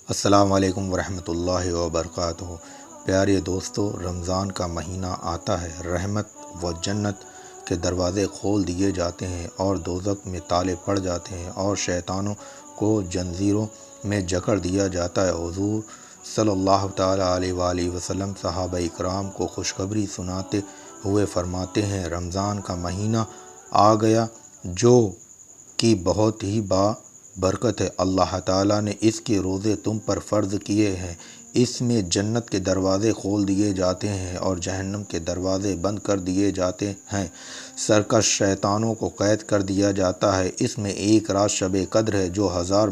السلام علیکم ورحمۃ اللہ وبرکاتہ۔ پیارے دوستو، رمضان کا مہینہ آتا ہے، رحمت و جنت کے دروازے کھول دیے جاتے ہیں اور دوزخ میں تالے پڑ جاتے ہیں اور شیطانوں کو زنجیروں میں جکڑ دیا جاتا ہے۔ حضور صلی اللہ تعالیٰ علیہ وآلہ وسلم صحابہ اکرام کو خوشخبری سناتے ہوئے فرماتے ہیں، رمضان کا مہینہ آ گیا جو کہ بہت ہی برکت ہے۔ اللہ تعالیٰ نے اس کے روزے تم پر فرض کیے ہیں۔ اس میں جنت کے دروازے کھول دیے جاتے ہیں اور جہنم کے دروازے بند کر دیے جاتے ہیں۔ سرکش شیطانوں کو قید کر دیا جاتا ہے۔ اس میں ایک رات شب قدر ہے جو 1000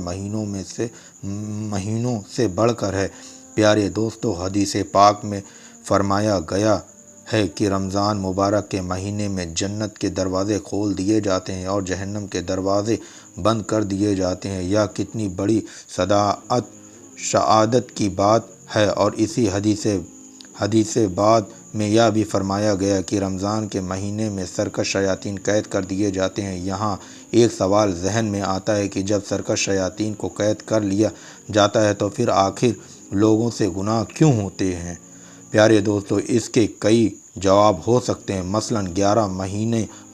مہینوں سے بڑھ کر ہے۔ پیارے دوستو، حدیث پاک میں فرمایا گیا ہے کہ رمضان مبارک کے مہینے میں جنت کے دروازے کھول دیے جاتے ہیں اور جہنم کے دروازے بند کر دیے جاتے ہیں۔ یہ کتنی بڑی سعادت کی بات ہے۔ اور اسی حدیث بعد میں یہ بھی فرمایا گیا کہ رمضان کے مہینے میں سرکش شیاطین قید کر دیے جاتے ہیں۔ یہاں ایک سوال ذہن میں آتا ہے کہ جب سرکش شیاطین کو قید کر لیا جاتا ہے تو پھر آخر لوگوں سے گناہ کیوں ہوتے ہیں؟ پیارے دوستو، اس کے کئی جواب ہو سکتے ہیں۔ مثلا 11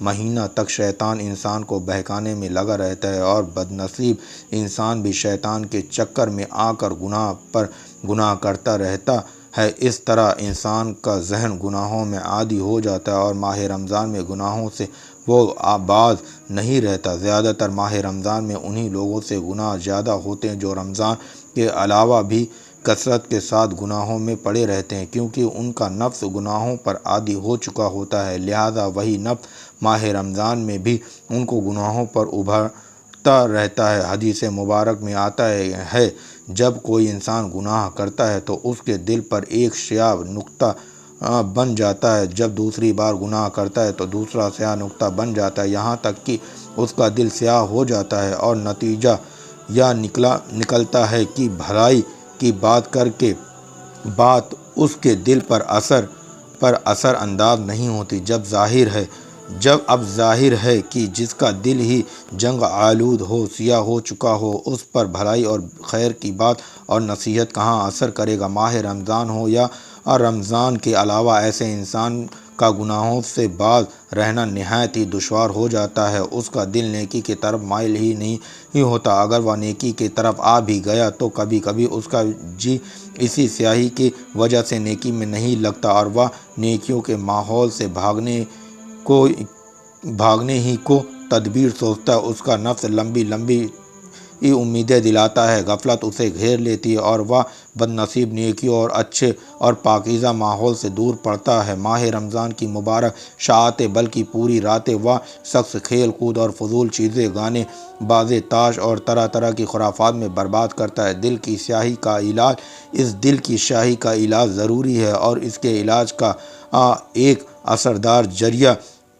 مہینہ تک شیطان انسان کو بہکانے میں لگا رہتا ہے اور بدنصیب انسان بھی شیطان کے چکر میں آ کر گناہ پر گناہ کرتا رہتا ہے۔ اس طرح انسان کا ذہن گناہوں میں عادی ہو جاتا ہے اور ماہ رمضان میں گناہوں سے وہ باز نہیں رہتا۔ زیادہ تر ماہ رمضان میں انہی لوگوں سے گناہ زیادہ ہوتے ہیں جو رمضان کے علاوہ بھی کثرت کے ساتھ گناہوں میں پڑے رہتے ہیں، کیونکہ ان کا نفس گناہوں پر عادی ہو چکا ہوتا ہے۔ لہذا وہی نفس ماہ رمضان میں بھی ان کو گناہوں پر ابھارتا رہتا ہے۔ حدیث مبارک میں آتا ہے جب کوئی انسان گناہ کرتا ہے تو اس کے دل پر ایک سیاہ نقطہ بن جاتا ہے، جب دوسری بار گناہ کرتا ہے تو دوسرا سیاہ نقطہ بن جاتا ہے، یہاں تک کہ اس کا دل سیاہ ہو جاتا ہے، اور نتیجہ یہ نکلتا ہے کہ بھلائی کی بات کر کے بات اس کے دل پر اثر انداز نہیں ہوتی۔ جب اب ظاہر ہے کہ جس کا دل ہی جنگ آلود ہو، سیاہ ہو چکا ہو، اس پر بھلائی اور خیر کی بات اور نصیحت کہاں اثر کرے گا؟ ماہ رمضان ہو یا رمضان کے علاوہ ایسے انسان کا گناہوں سے باز رہنا نہایت ہی دشوار ہو جاتا ہے۔ اس کا دل نیکی کی طرف مائل ہی نہیں ہوتا۔ اگر وہ نیکی کی طرف آ بھی گیا تو کبھی کبھی اس کا جی اسی سیاہی کی وجہ سے نیکی میں نہیں لگتا اور وہ نیکیوں کے ماحول سے بھاگنے ہی کو تدبیر سوچتا ہے۔ اس کا نفس لمبی امیدیں دلاتا ہے، غفلت اسے گھیر لیتی ہے اور وہ بدنصیب نیکیوں اور اچھے اور پاکیزہ ماحول سے دور پڑتا ہے۔ ماہ رمضان کی مبارک ساعتیں بلکہ پوری راتیں وہ شخص کھیل کود اور فضول چیزیں، گانے بازی، تاش اور طرح طرح کی خرافات میں برباد کرتا ہے۔ دل کی سیاہی کا علاج اس دل کی سیاہی کا علاج ضروری ہے، اور اس کے علاج کا ایک اثردار ذریعہ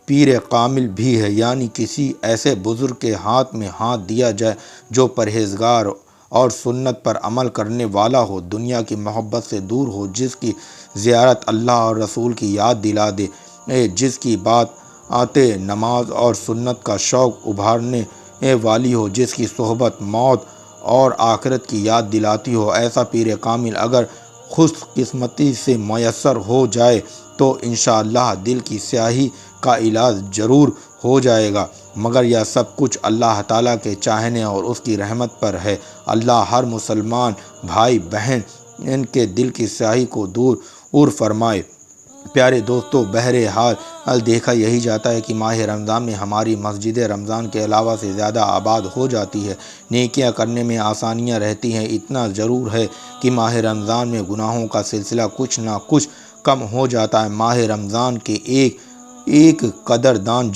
پیر کامل بھی ہے، یعنی کسی ایسے بزرگ کے ہاتھ میں ہاتھ دیا جائے جو پرہیزگار اور سنت پر عمل کرنے والا ہو، دنیا کی محبت سے دور ہو، جس کی زیارت اللہ اور رسول کی یاد دلا دے، جس کی بات نماز اور سنت کا شوق ابھارنے والی ہو، جس کی صحبت موت اور آخرت کی یاد دلاتی ہو۔ ایسا پیر کامل اگر خوش قسمتی سے میسر ہو جائے تو انشاءاللہ دل کی سیاہی کا علاج ضرور ہو جائے گا، مگر یہ سب کچھ اللہ تعالیٰ کے چاہنے اور اس کی رحمت پر ہے۔ اللہ ہر مسلمان بھائی بہن ان کے دل کی سیاہی کو دور فرمائے۔ پیارے دوستو، بہرحال دیکھا یہی جاتا ہے کہ ماہ رمضان میں ہماری مسجدیں رمضان کے علاوہ سے زیادہ آباد ہو جاتی ہے، نیکیاں کرنے میں آسانیاں رہتی ہیں۔ اتنا ضرور ہے کہ ماہ رمضان میں گناہوں کا سلسلہ کچھ نہ کچھ کم ہو جاتا ہے۔ ماہ رمضان کے ایک قدردان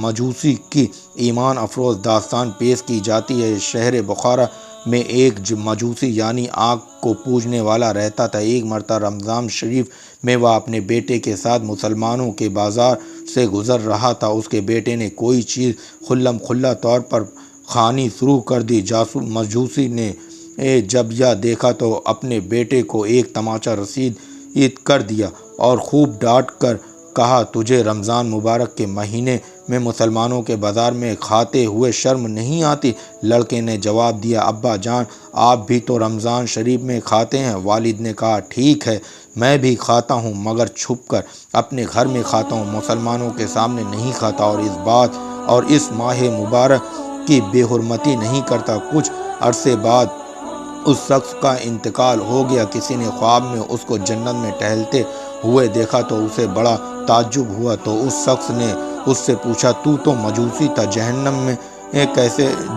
مجوسی کی ایمان افروز داستان پیش کی جاتی ہے۔ شہر بخارا میں ایک مجوسی یعنی آگ کو پوجنے والا رہتا تھا۔ ایک مرتبہ رمضان شریف میں وہ اپنے بیٹے کے ساتھ مسلمانوں کے بازار سے گزر رہا تھا۔ اس کے بیٹے نے کوئی چیز خلم کھلا طور پر کھانی شروع کر دی۔ مجوسی نے جب یہ دیکھا تو اپنے بیٹے کو ایک تماچا رسید کر دیا اور خوب ڈانٹ کر کہا، تجھے رمضان مبارک کے مہینے میں مسلمانوں کے بازار میں کھاتے ہوئے شرم نہیں آتی؟ لڑکے نے جواب دیا، ابا جان آپ بھی تو رمضان شریف میں کھاتے ہیں۔ والد نے کہا، ٹھیک ہے میں بھی کھاتا ہوں مگر چھپ کر، اپنے گھر میں کھاتا ہوں، مسلمانوں کے سامنے نہیں کھاتا اور اس ماہ مبارک کی بے حرمتی نہیں کرتا۔ کچھ عرصے بعد اس شخص کا انتقال ہو گیا۔ کسی نے خواب میں اس کو جنت میں ٹہلتے ہوئے دیکھا تو اسے بڑا تعجب ہوا، تو اس شخص نے اس سے پوچھا، تو مجوسی تھا،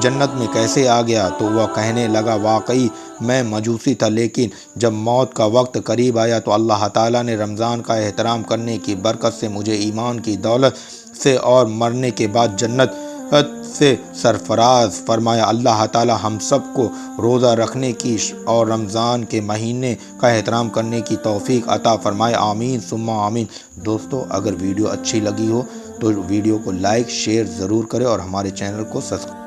جنت میں کیسے آ گیا؟ تو وہ کہنے لگا، واقعی میں مجوسی تھا، لیکن جب موت کا وقت قریب آیا تو اللہ تعالیٰ نے رمضان کا احترام کرنے کی برکت سے مجھے ایمان کی دولت سے اور مرنے کے بعد جنت سے سرفراز فرمایا۔ اللہ تعالیٰ ہم سب کو روزہ رکھنے کی اور رمضان کے مہینے کا احترام کرنے کی توفیق عطا فرمائے، آمین ثم آمین۔ دوستو اگر ویڈیو اچھی لگی ہو تو ویڈیو کو لائک شیئر ضرور کریں اور ہمارے چینل کو سبسکرائب